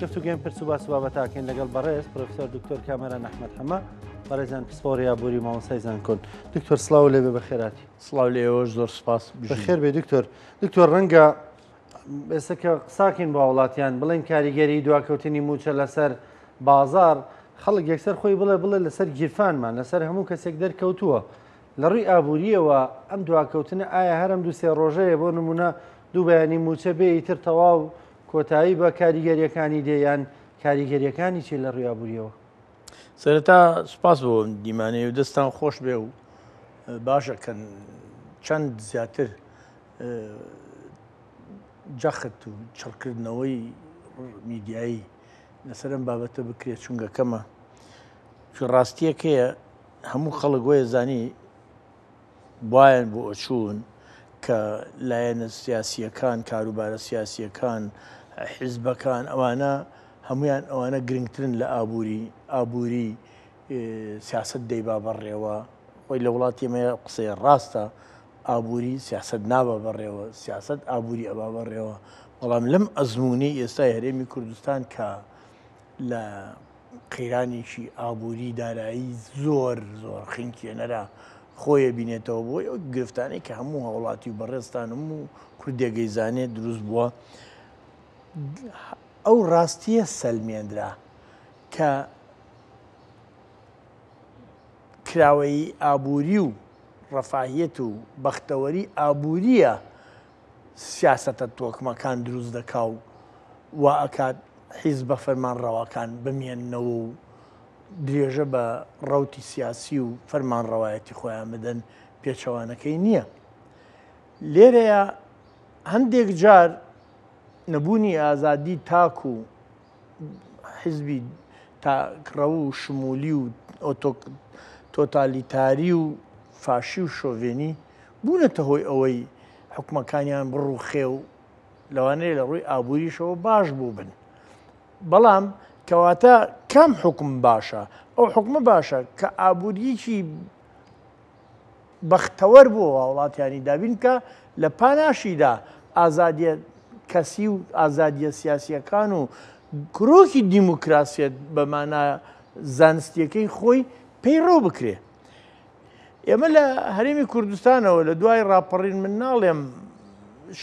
گفتوگەیان پرس و باس بابەتاکەین لەگەڵ بەڕێز پرۆفێسۆر دکتۆر کامەران ئەحمەد حەمە بەڕێزان پسپۆڕی یابووری مامۆستایزان کۆن. دکتۆر سڵاو لێبێ بەخێراتی. سڵاو لێوەش زۆر سپاس. بەخێر بێ دکتۆر ڕەنگە ئێستا کە قساکەین بۆ وڵاتیان بڵێن کاریگەری دواکەوتنی موچە لەسەر بازار خەڵک یەکسەر خۆی بڵێ لەسەر گیرفانمان لەسەر هەموو کەسێک دەرکەوتووە لە ڕووی ئابووریەوە ئەم دواکەوتنە ئایا هەرم دوو سێ ڕۆژەیە بۆ نمونە دوو بەیانی موچە بێ ئیتر تەواو کۆتایی بە کاریگەریەکانی دێیان کاریگەریەکانی چی لە ڕووی ئابووریەوە؟ سەرەتا سپاس بۆ دیمانەیە و دەستان خۆش بێ و باشە کەن چەند زیاتر جەخت و چڕکردنەوەی میدیایی لەسەر ئەم بابەتە بکرێت چونکە کەمە ڕاستیەکەیە هەموو خەڵک وەیە زانی وایەن بۆ ئەچوون کە لایەنە سیاسیەکان کاروبارە سیاسیەکان حیزبەکان ئەوانە هەمویان ئەوانە گرنگترن لە ئابووری سیاست دەیبا بەڕێوە خۆی لە وڵاتی ئێمە قسەی ڕاستە ئابووری سیاست نابە بەڕێوە سیاست ئابووری ئەبا بەڕێوە بەڵام لەم ئەزمموی ئێستای هەرێمی کوردستان کە لە قەیرانێکی ئابووری دارایی زۆر خینکێنەرە خۆیە بینێتەوە بۆی ئەو گرفتانەی کە هەموو هەوڵاتی و بەڕێستان و کوردێگەی زانێت دروست بووە ئەو ڕاستیە سەلمێنرا کە کراوەی ئابووری و ڕەفاهیەت و بەختەوەری ئابووریە سیاسەتە تۆکمەکان دروست دەکا و وا ئەکات حیز بە فەرمانڕەواکان بمێننەوە و درێژە بە ڕەوتی سیاسی و فەرمانڕەوایەتی خۆیان بدەن پێچەوانەکەی نییە. لێرەیە هەندێک جار نەبوونی ئازادی تاک و حیزبی تاکڕە و شمولی و تۆتالیتاری و فاشی و شۆڤێنی بوونەتە هۆی ئەوەی حکومەکانیان بڕوخێ و لەوانەیە لە ڕووی ئابووریشەوە باش بوو بن. بەڵام کەواتە کام حکم باشە ئەو حکومە باشە کە ئابووریکی بەختەوەر بووە وڵاتیانی دابین کە لە پاناشیدا ئازادیە کەسی و ئازادیە سیاسیەکان و کرۆکی دیموکراسیەت بەمانە زانستیەکەی خۆی پەیڕۆ بکرێ. ئێمە لە هەرێمی کوردستانەوە لە دوای ڕاپەڕین من ناڵێم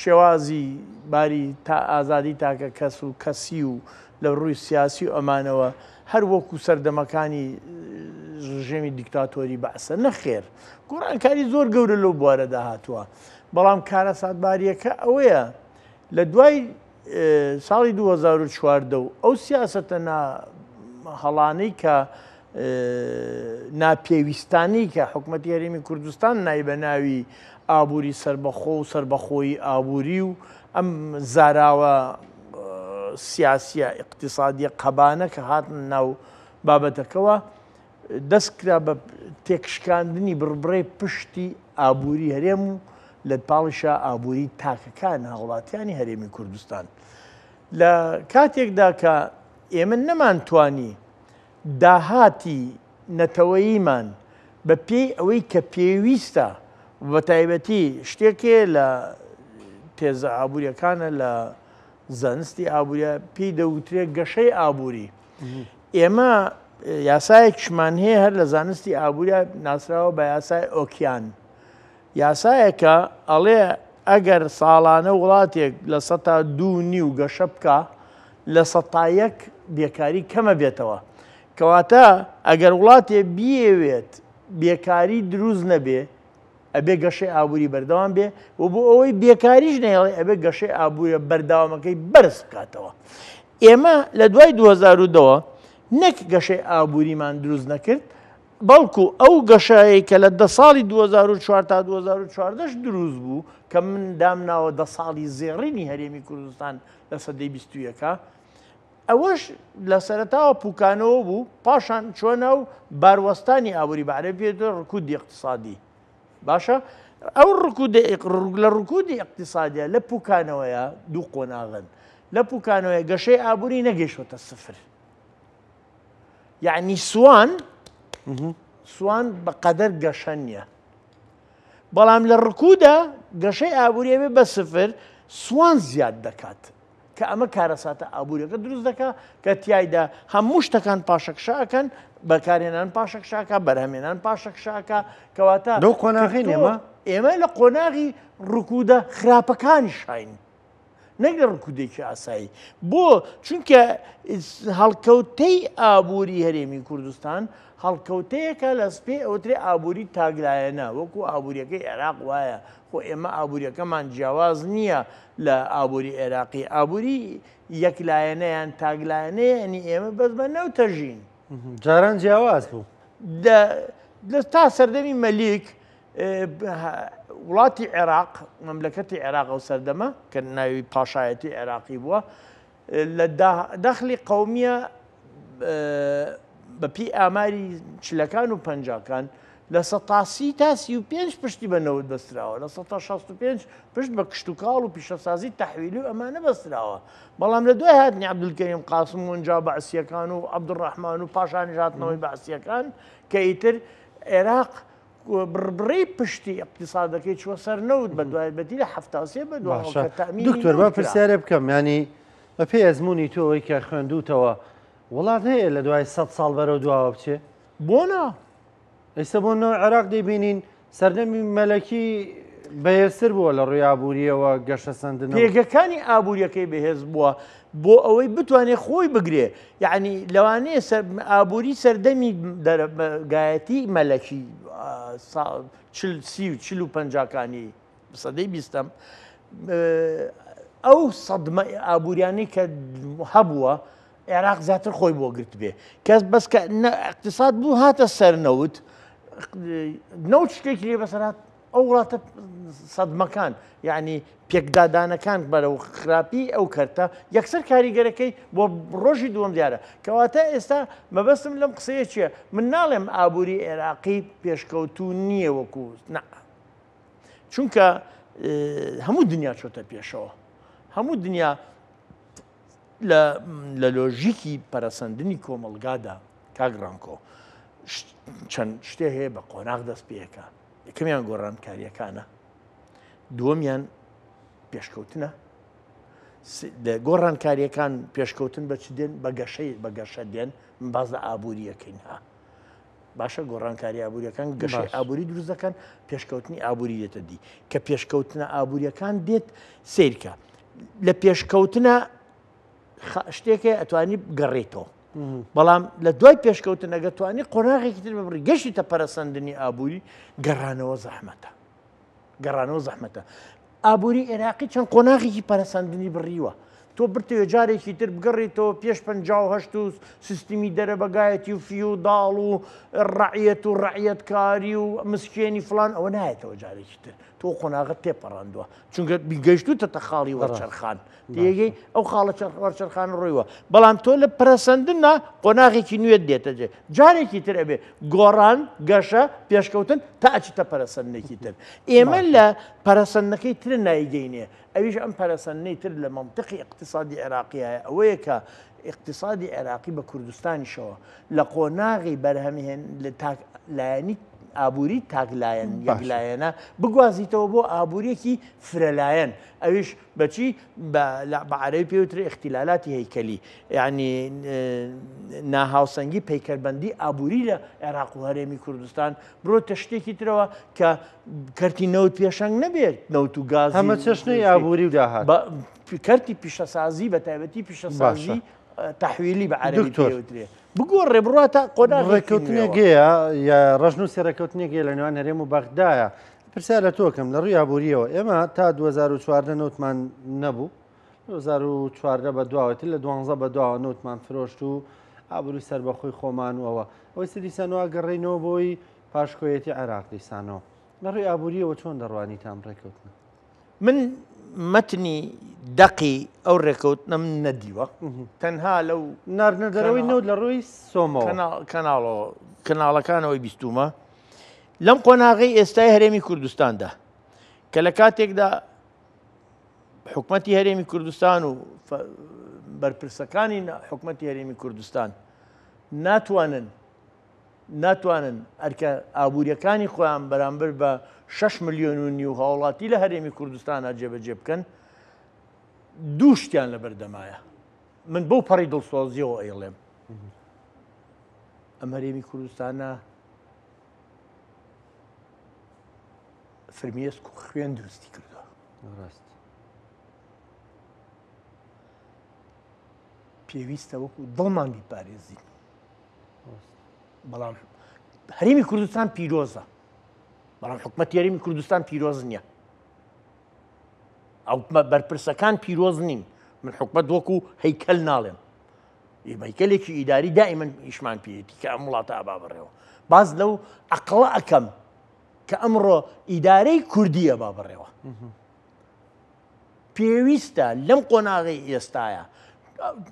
شێوازی باری تا ئازادی تاکە کەس و کەسی و لە ڕووی سیاسی و ئەمانەوە هەر وەکو سەردەمەکانی ڕژێمی دیکتاتۆری بەعسە نەخێر گۆڕانکاری زۆر گەورە لەو بوارەدا هاتووە. بەڵام کارە ساتباریەکە ئەوەیە لە دوای ساڵی 2014 و ئەو سیاسەتە هەڵانەی کە ناپێویستانی کە حکوومەتی هەرێمی کوردستان نای بە ناوی ئابووری سربەخۆ و سربەخۆی ئابووری و ئەم زاراوە سیاسیە اقتصادیە قەبانە کە هاتن ناو بابەتەکەەوە دەستکرا بە تێکشکاندنی بڕبڕێ پشتی ئابووری هەرێم و لە پاڵیشە ئابووری تاکەکان هاوڵاتیانی هەرێمی کوردستان. لە کاتێکدا کە ئێمە نەمانتوانی داهاتی نەتەوەییمان بە پێی ئەوەی کە پێویستە بە تایبەتی شتێکێ لە تێزە ئابوووریەکانە لە زانستی ئابوووریە پێی دەوترێت گەشەی ئابووری. ئێمە یاسایەکشمان هەیە هەر لە زانستی ئابووریە ناسراوە بە یاسای ئۆکیان. یاسایەکە ئەڵێ ئەگەر ساڵانە وڵاتێک لە 2.5 گەشە بکە لە 100 بێکاری کەمە بێتەوە. کەواتە ئەگەر وڵاتێ بیەوێت بێکاری دروست نەبێ ئەبێ گەشەی ئابووری بەردەوام بێ و بۆ ئەوەی بێکاریش نەیەڵێ ئەبێ گەشەی ئابووریە بەرداوامەکەی بەرز بکاتەوە. ئێمە لە دوای 2002 نەک گەشەی ئابووریمان دروست نەکرد بەڵکو ئەو گەشەیە کە لە 10 ساڵی 2004 تا 2014 دروست بوو کە من دامناوە 10 ساڵی زێڕینی هەرێمی کوردستان لە سەدەی 21 ئەوەش لە سەرەتاوە پوکانەوە بوو پاشان چۆنە و باروەستانی ئابووری بە عەرەبی پێدرێت ڕکودی اقتصادی. باشە ئەو لە ڕکودی اقتصادیە لە پوکانەوەیە دوو قۆناغن لە پوکانەوەی گەشەی ئابووری نەگەیشتوتە سفر. یعنی سوان بەقەدەر گەشە نییە. بەڵام لە ڕکوودا گەشەی ئابووریە بێ بە سفر سوان زیاد دەکات. کە ئەمە کارەساتە ئابوووریەکە دروست دەکات کە تایدا هەموو شتەکان پاشەکشاکەن بەکارێنان پاشەکشاکە بەرهەمێنان پاشەکشاکە کەواتە لەو قۆناغی ئێمە لە قۆناغی ڕکوودە خراپەکانی شاین نەک لە ڕکودێکی ئاسایی بۆ چونکە هەڵکەوتەی ئابووری هەرێمی کوردستان هەڵکەوتەیەکە لە سپێ ئەوترێ ئابووری تاگلایەنە وەکو ئابوووریەکەی عێراق وایە خۆ ئێمە ئابوووریەکەمان جیاواز نییە لە ئابووری عێراقی ئابووری یەکلایەنەیان تاگلایەنەیە ئەنی ئێمە بەس بە نەوتەژین جاران جیاواز بوو لە تا سەردەمی مەلیک وڵاتی عێراق مەملەکەتی عێراق و سەردەمە کە ناوی پاشایەتی عێراقی بووە لە دەخلی قەومیە بەپی ئاماری چلەکان و پەنجاکان لە ١ تا 35 پشتی بە نەوت بەستراوە لە ١ پشت بە کشت و کاڵ و پیشەسازی تەحویلی و ئەمانە بەستراوە بەڵام لە دوای هاتنی عەبدولکەریم قاسم و ئەنجا بەعسیەکان و عەبدوڕەحمان و پاشانی هاتنەوەی بەعسیەکان کە ئیتر عێراق بڕبڕی پشتی اقتصادەکەی چوە سەر نەوت بە دوایبەتی لە 73 بە دکتۆر با پرسیارە بکەم ینی بە پێی ئەزمموی تۆ ئەوەی کە خوێندوتەوە وڵات هەیە لە دوای 100 ساڵ بەرەو دواوە بچێ بۆنا ئێستا بۆنەوە عێراق دەیبینین سەردەمی مەلەکی بەهێزتر بووە لە ڕووی ئابووریەوە گەشە سەندنەوە پێگەکانی ئابوووریەکەی بەهێز بووە بۆ ئەوەی بتوانێت خۆی بگرێ یعنی لەوانەیە ئابووری سەردەمی گایەتی مەلەکی 40-50 سەدەی 20م ئەو سەدمە ئابووریانی کە هەبووە عێراق زیاتر خۆی بۆ گرت بێ کەس بەس کە اقتصاد بوو هاتە سەرنەوت نەوت شتێکی لێ بەسەرات ئەو وڵاتە سەدمەکان یعنی پێکدادانەکان بەرەو خراپی ئەو کەرتە یەکسەر کاریگەرەکەی بۆ ڕۆژی دووەم دیارە کەواتە ئێستا مەبەستم لەم قسەیە چییە من ناڵێم ئابووری عێراقی پێشکەوتوو نییە وەکو چونکە هەموو دنیا چۆتە پێشەوە هەموو دنیا لە لۆژیکی پەرەسەندنی کۆمەلگادا کاگڕانکۆ چەند شتێ هەیە بە قۆناغ دەست پێەکە یەکەمیان گۆڕانکاریەکانە دووەمیان پێشکەوتنە گۆڕانکاریەکان پێشکەوتن بە چ دێن بە گەشە دێن من باز لە ئابووریەکەین ها باشە گۆڕانکاری ئابووریەکان گەشەی ئابووری دروست دەکەن پێشکەوتنی ئابووری دێتە دی کە پێشکەوتنە ئابووریەکان دێت سیرکە لە پێشکەوتنە شتێکە ئەتوانی گەڕێتەوە بەڵام لە دوای پێشکەوتن ئەگە توانی قۆناغێکی تر ببڕی گەشتە پەرەسەندنی ئابووری گەڕانەوە زەحمەتە ئابووری عێراقی چەند قۆناغێکی پەرەسەندنی بڕیوە تۆ برتەوە جارێکی تر بگەڕێتەوە پێش 58 و سیستمی دەرەبەگایەتی و فیوداڵ و ڕعیەت و ڕعیەتکاری و مسکێنی فلان ئەوە نایەتەوە جارێکی تر تۆ قۆناغت تێپەڕاندووە چونکە بیگەیشتوتە خاڵی وەرچەرخان تێگەی ئەو خاڵە وەرچەرخان ڕۆیوە بەڵام تۆ لە پەرەسەندنە قۆناغێکی نوێت دێتە جێ جارێکی تر ئەبێ گۆڕان گەشە پێشکەوتن تا ئەچتە پەرەسەندێکی تر ئێمە لە پەرەسەندەکەی تر نایگەینێ ئەویش ئەم پەرەسەندەی تر لە مەنتیقی اقتصادی عێراقی هەیە ئەوەیە کە اقتصادی عێراقی بە کوردستانیشەوە لە قۆناغی بەرهەمهێن لایەنی ئابووری تاگلایەن یەکلایەنە بگوازیتەوە بۆ ئابووریەکی فرەلایەن ئەویش بەچی بە عەرەبی پێوترێ اختیلالاتی هەیکەلی یعنی ناهاوسەنگی پەیکەربەندی ئابووری لە عێراق و هەرێمی کوردستان بڕۆتە شتێکی ترەوە کە کەرتی نەوت پێشەنگ نەبێت نەوت و گاز هەمە چەشنەی ئابووری و داهات کەرتی پیشەسازی بە تایبەتی پیشەسازی تەحویلی بە عەرەبی پێوترێ بگۆڕێ بڕاتە قۆناغێککەوتنێکگەیە یا ڕژنووسی ڕێکەوتنێکی لە نێوان هەرێم و بەغدایە پرسیار لە تۆکەم لە ڕووی ئابووریەوە ئێمە تا 2014 نوتمان نەبوو 2014 بە دواوەتی لە 12 بە دواوە نوتمان فرۆشت و ئابووری سەر بەخۆی خۆمان وەوە ئەوەی سدیسانەوە گەڕێینەوە بۆی پاشکۆیەتی عێراق دیسانەوە لە ڕووی ئابووریەوە چۆن دەڕوانی تام ڕێکەوتنە من متنی دەقی ئەو ڕێکەوتنە من نەدیوە تەنها لەو ناردنەدەرەوەی نەوت لە ڕووی سۆمەوە کەناڵەکانەوەی بیستومە لەم قۆناغی ئێستای هەرێمی کوردستاندا کە لە کاتێکدا حکومەتی هەرێمی کوردستان و بەرپرسەکانی حکومەتی هەرێمی کوردستان ناتوانن ئەرکە ئابووریەکانی خۆیان بەرامبەر بە 6 ملیۆن و نیو هاوڵاتی لە هەرێمی کوردستانە جێبەجێ بکەن دوو شتیان لە بەردەمایە من بەو پەڕی دڵسۆزیەوە ئەیڵێم ئەم هەرێمی کوردستانە فرمێسک و خوێن دروستی کردووە پێویستە وەکو دڵمان بیپارێزین بەڵام هەرێمی کوردستان پیرۆزە بەڵام حکومەتی هەرێمی کوردستان پیرۆز نییە ئەو بەرپرسەکان پیرۆز نین من حکومەت وەکو هەیکەل ناڵێم هەیکەلێکی ئیداری دائیمەن ئیشمان پێێتی کە ئەم وڵاتە ئابا بڕێەوە باز لەو عەقڵە ئەکەم کە ئەمڕۆ ئیدارەی کوردیە با بڕێەوە پێویستە لەم قۆناغی ئێستایە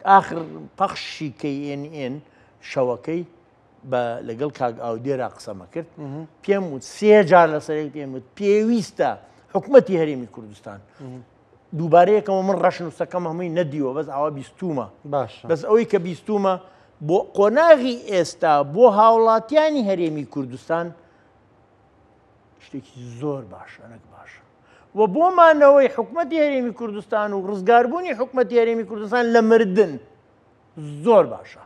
ئاخر پەخشی KNN شەوەکەی بە لەگەڵ کاک ئاودێرا قسەمە کرد پێم وت 3 جار لەسەرێک پێم وت پێویستە حکومەتی هەرێمی کوردستان دووبارەیەکەمە من ڕەشنووسەکەم هەمووی نەدیوە بەس ئاوا بیستومە بەس ئەوەی کە بیستومە بۆ قۆناغی ئێستا بۆ هاوڵاتیانی هەرێمی کوردستان شتێکی زۆر باشە نەک باشە و بۆمانەوەی حکومەتی هەرێمی کوردستان و ڕزگاربوونی حکومەتی هەرێمی کوردستان لە مردن زۆر باشە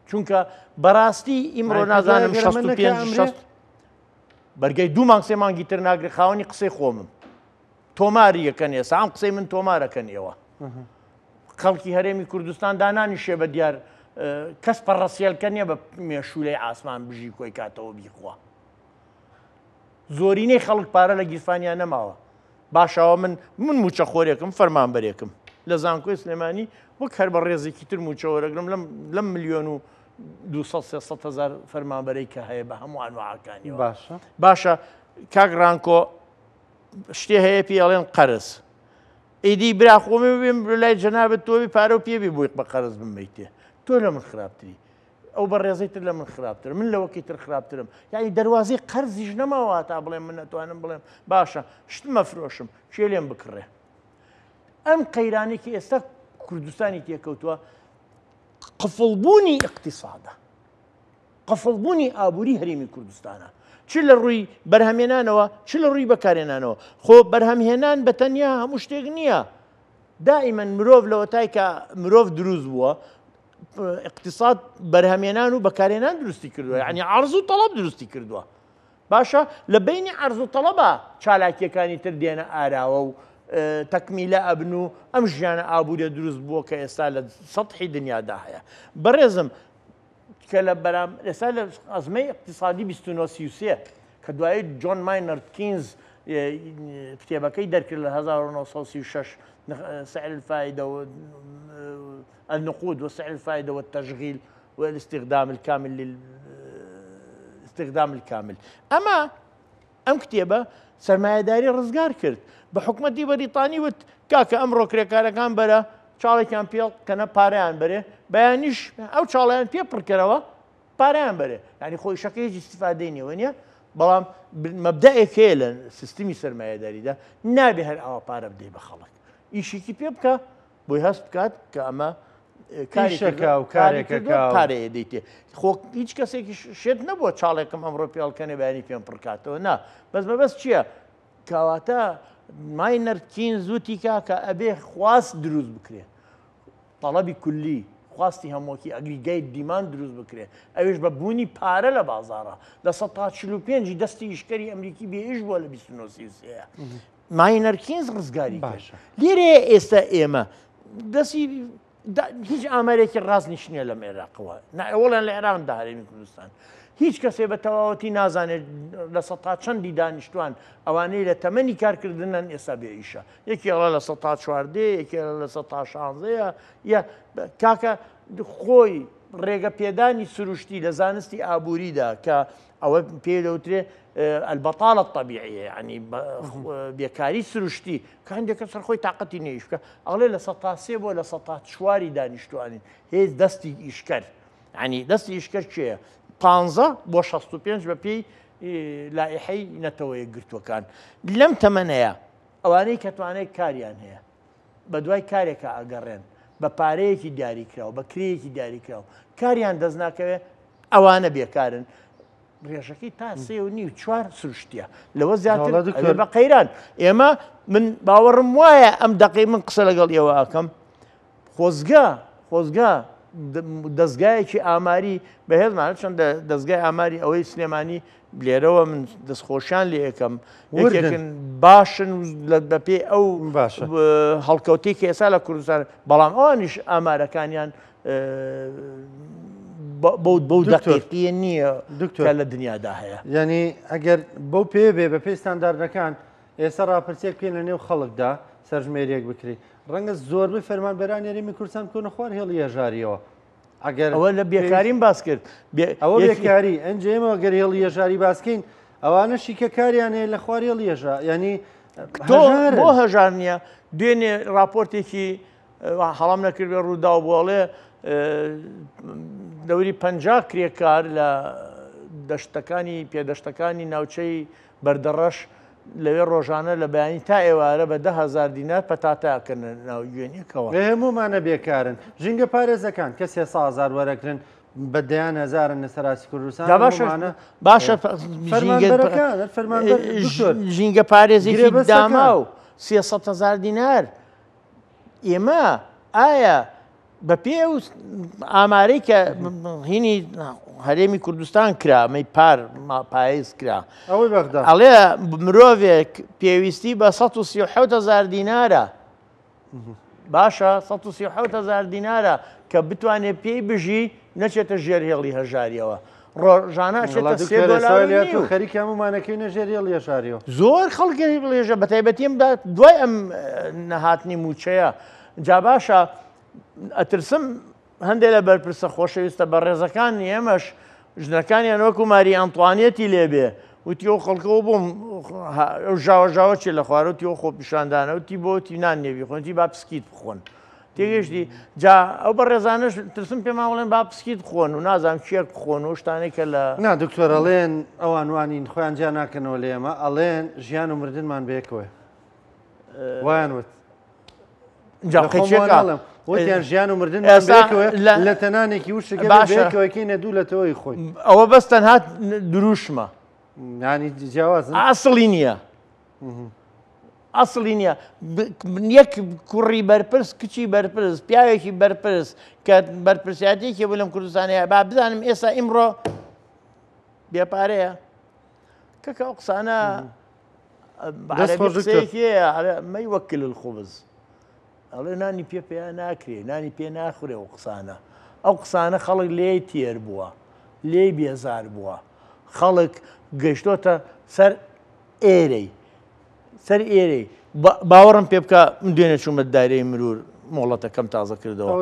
چونکە بەڕاستی ئیمڕۆ نازانم 65 بەرگەی 2 مانگ 3 مانگی تر ناگرێت خاوەنی قسەی خۆمم تۆماری یەکەن ئێستا ئەم قسەی من تۆمارەکەن ئێوە خەڵکی هەرێمی کوردستان دانانی شێ بە دیار کەس پەڕەسیێلکە نییە بە مێشولەی ئاسمان بژی کۆی کاتەوە بیخوا زۆرینەی خەڵک پارە لە گیرفانیان نەماوە باشەوە من موچە خۆرێکم فەرمانبەرێکم لە زانکۆی سلێمانی وەک هەر بە ڕێزێکی تر موچە وەرەگرم لەم 1,200,000 فەرمانبەرەی کە هەیە بە هەموو ئانواعەکانیەوە باشە کاک ڕانکۆ شتێ هەیە پێڵێن قەرز ئیدی برا خۆمی بێم لای جەنابەت تۆبی پارە و پێبی بۆی بە قەرز بمەیتێ تۆ لە من خراپتری ئەو بە ڕێزەی تر لە من خراپتر من لەوەکی تر خراپترم یعنی دەواازەی قەرزیش نەماوە تا بڵێم من نەتوانم بڵێم باشە شتمە فرۆشم شێ لێم بکڕێ ئەم قەیرانێکی ئێستا کوردستانی تێکەوتووە قفڵبوونی اقتصادە قفڵبوونی ئابووری هەرێمی کوردستانە چ لە ڕووی بەرهەمهێنانەوە چ لە ڕووی بەکارهێنانەوە خۆ بەرهەمهێنان بە تەنیا هەموو شتێک نییە دائیمەن مرۆڤ لەوەتای کە مرۆڤ دروست بووە اقتصاد بەرهەمهێنان و بەکارهێنان دروستی کردووە یعنی عەرز و تەڵەب دروستی کردووە باشە لە بینی عەرز و تەڵەبە چالاکیەکانی تر دێنە ئاراوە و تەکمیلە ئەبن و ئەم ژیانە ئابووریە دروست بووە کە ئێستا لە سەطحی دنیادا هەیە بەڕێزم کە لە بەرام ئێستا لە ئەزمەی اقتصادی 1933 کە دوایی جۆن ماینەرد کینز کتێبەکەی دەرکرد لە 1936 سعر الفائدة والنقود وسعر الفائدة والتشغيل والاستخدام الكامل للاستخدام الكامل أما ئەم کتێبە سەرمایەداری ڕزگار کرد بە حکومەتی بەریتانی وت کاکە ئەمڕۆ کرێکارەکان بەرە چاڵێکیان پێڵ کەنە پارەیان بەرێ بەیانیش ئەو چاڵیان پێ پڕکەرەوە پارەیان بەرێ ینی خۆی شەکە هیچ استیفادەی نیەوە نییە بەڵام مەبدەئێک هەیە لە سیستمی سەرمایەداریدا نابێ هەر ئەوە پارە بدەی بە خەڵک ئیشێکی پێ بکە بۆی هەست بکات کە ئەمە کارێکەکە و کارێکەکە پارەیە دەیتێ خۆ هیچ کەسێکی شێت نەبووە چاڵێکم ئەمڕۆ پێڵکەنە بەیانی پێم پڕکاتەوە نا بەس مەبەست چییە کەواتە ماینەرد کینز وتی کاکە ئەبێ خواست دروست بکرێ تەڵەبی کولی خواستی هەمووکی ئەگریگەیت دیمان دروست بکرێ ئەوێش بە بوونی پارە لە بازارە لە 145 دەستی ئیشکەری ئەمریکی بێئیش بووە لە 1933 ماینەرد کینز ڕزگاری باشە لێرێ ئێستا ئێمە دەستی هیچ ئامارێکی ڕاست نیشتە لەم عێراقەوە وەڵیان لە عێراقدا هەرێمی کوردستان هیچ کەسێ بە تەواوەتی نازانێت لە سەتا چەندی دانیشتوان ئەوانەی لە تەمەنی کارکردنن ئێستا بێ ئیشە یەکێڵە لە 14 یەکێڵە لە 16 یا کاکە خۆی ڕێگە پێدانی سروشتی لە زانستی ئابووریدا کە ئەوە پێ دەوترێ البەطالە الطبیعیە ینی بێکاری سروشتی کە هەندێک کەس خۆی تااقەتی نێیش بکە ئەڵێ لە 103 بۆ لە 104 دانیشتوانین هێز دەستی ئیشکەر ینی دەستی ئیشکەر چێە 15 بۆ 65 بە پێی لایحەی نەتەوەیە گرتوەکان لەم تەمەنەیە ئەوانەی کە توانێت کاریان هەیە بە دوای کارێکە ئەگەڕێن بە پارەیەکی دیاریکراوە بە کرەیەکی دیاریکراوە کاریان دەست ناکەوێت ئەوانە بێکارن ڕێژەکەی تا 3.5-4 سروشتیە لەوە زیاتر جاڵە دکتۆر. بە قەیران ئێمە من باوەڕم وایە ئەم دەقەی من قسە لەگەڵ ئێوە ئەکەم خۆزگا دەستگایەکی ئاماری بەهێزمان چەند دەستگای ئاماری ئەوەی سلێمانی لێرەوە من دەستخۆشیان لێ یەکەم یەکێکن باشن بە پێی ئەو باشە. هەڵکەوتی کە ئێستا لە کوردستان بەڵام ئەوانیش ئامارەکانیان بەو دەقیقیە نییە کە لە دنیادا هەیە. ینی ئەگەر بەو پێ بێ بە پێی ستانداردەکان ئێستا ڕاپرسێک بکەین لە نێو خەڵکدا سەرژمێریەک بکری ڕەنگە زۆربەی فەرمانبەران یاریمی کوردستان بکەونە خوار هێڵی هێژاریەوە. ئەگەر ئەوە لە بێکاریم باس کرد ئەوە بێکاری ئەنجێمەوە گەر هێڵی هێژاری باسکەین ئەوانە شیکە کاریان هەیە لە خوار هێڵی هێژا ینی بۆ هەژار نییە دوێنێ راپۆرتێکی هەڵام نەکردێ ڕوودا و بۆڵێ دەوری 50 کرێکار لە دەشتەکانی پێدەشتەکانی ناوچەی بەردەڕەش لەوێ ڕۆژانە لە بەیانی تا ئێوارە بە 10,000 دینار پەتاتاکەن ناو گوێنیەکەوە هەمومانە بێکارن ژینگە پارێزەکان کە 300,000 وەرەگرن بە دەیان هەزارن لە سەراسی کوردستان باشە ژینگە پارێزێکی داما و 300,000 دینار ئێمە ئایا بە پێ ئامارەی کە هینی هەرێمی کوردستان کرا ئەمەی پاییز کرا ئەوەی بەغدا ئەڵێ مرۆڤێک پێویستی بە 137,000 دینارە باشە 137,000 دینارە کە بتوانێت پێی بژی نەچێتە ژێر هێڵی هەژاریەوە ڕۆژانە خەریکی هەمومانەکەی نەژێر هێڵی هێژاریەوە زۆر خەڵکی هێڵێژە بە تایبەتیم دوای ئەم نەهاتنی موچەیە جا باشە ئەترسم هەندێک لە بەرپرسە خۆشەویستە بە ڕێزەکانی ئێمەش ژنەکانیان وەکو ماری ئەنتوانێتی لێبێ وتی ئەو خەڵکەوە بۆم ژاوەژاوە چێ لە خوارەتی ئەو خۆ پیشاندانە وتی بۆتی نان نێوی خۆنتی با پسکیت بخۆن تێگەشتی جا ئەو بە ڕێزانش ترسم پێم ماڵێن با پسکیت بخۆن و نازانم چیەک بخۆن و شتانێکە لە نا دکتۆر ئەڵێن ئەوانوانین خۆیان جیا ناکەنەوە لێ ئێمە ئەڵێن ژیان و مردنمان بێکەوە وایان وت وتیان ژیان و مردن لە تەنانێکی وشەکەەکەینە دوو لە تەوەی خۆی ئەوە بەستەن هات دروشمە ینی جیاواز ئاسڵی نییە ئاسڵی نییە یەک کوڕی بەرپرس کچی بەرپرس پیاوێکی بەرپرس کە بەرپرسیاتێکی بۆ لەم کوردستانەیە با بزانم ئێستا ئیمڕۆ بێپارەیە کەکە ئەو قسانە مەی وەکل الخوبز ئەڵێ نانی پێ ناکرێ نانی پێ ناخورێ ئەو قسانە ئەو قسانە خەڵک لێ تێر بووە لێ بێزار بووە خەڵک گەشتۆتە سەر ئێرەی باوەڕم پێ بکە دوێنێ چوومە دایرەی مرور مۆڵەتەکەم تازە کردەوە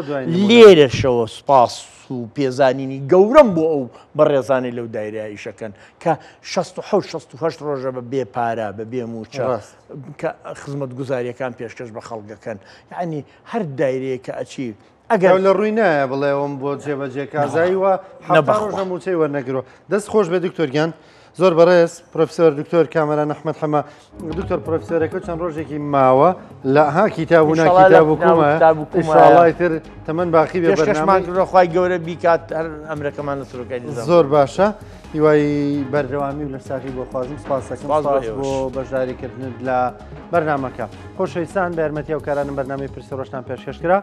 لێرەشەوە سپاس و پێزانینی گەورەم بۆ ئەو بەڕێزانی لەو دایرایشەکەن کە 68 ڕۆژە بە بێپارە بە بێ موچە کە خزمەت گوزاریەکان پێشکەش بە خەڵگەکەن یعنی هەر دایرەیە کە ئەچی ئەگەر لە ڕووی نایە بڵێەوەم بۆ جێبەجێ کازایی وە ڕۆژە موچەی وەرنەگرۆ دەست خۆش بێ دکتۆرگیان زۆر بەڕێز پرۆفسۆر دکتۆر کامەران ئەحمەد حەمە دکتۆر پرۆفسۆرەکە چەند ڕۆژێکی ماوە لە کیتابوونا کتابوکومە ئینشاڵڵای تر تەمەن باقی بێ بەرنامەی گەورە بیکات هەر ئەمرەکەمان لە سروکانی زۆر باشە هیوای بەردەوامی و لە ساقی بۆ خوازم سپاس بۆ بەشداریکردنت لە بەرنامەکە خۆشەویستان بە یارمەتیە و کارانم بەرنامەی پرسە ڕۆژتان پێشکەشکرا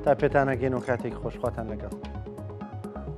تا پێتانەگەین و کاتێک خۆشخواتان لەگەڵ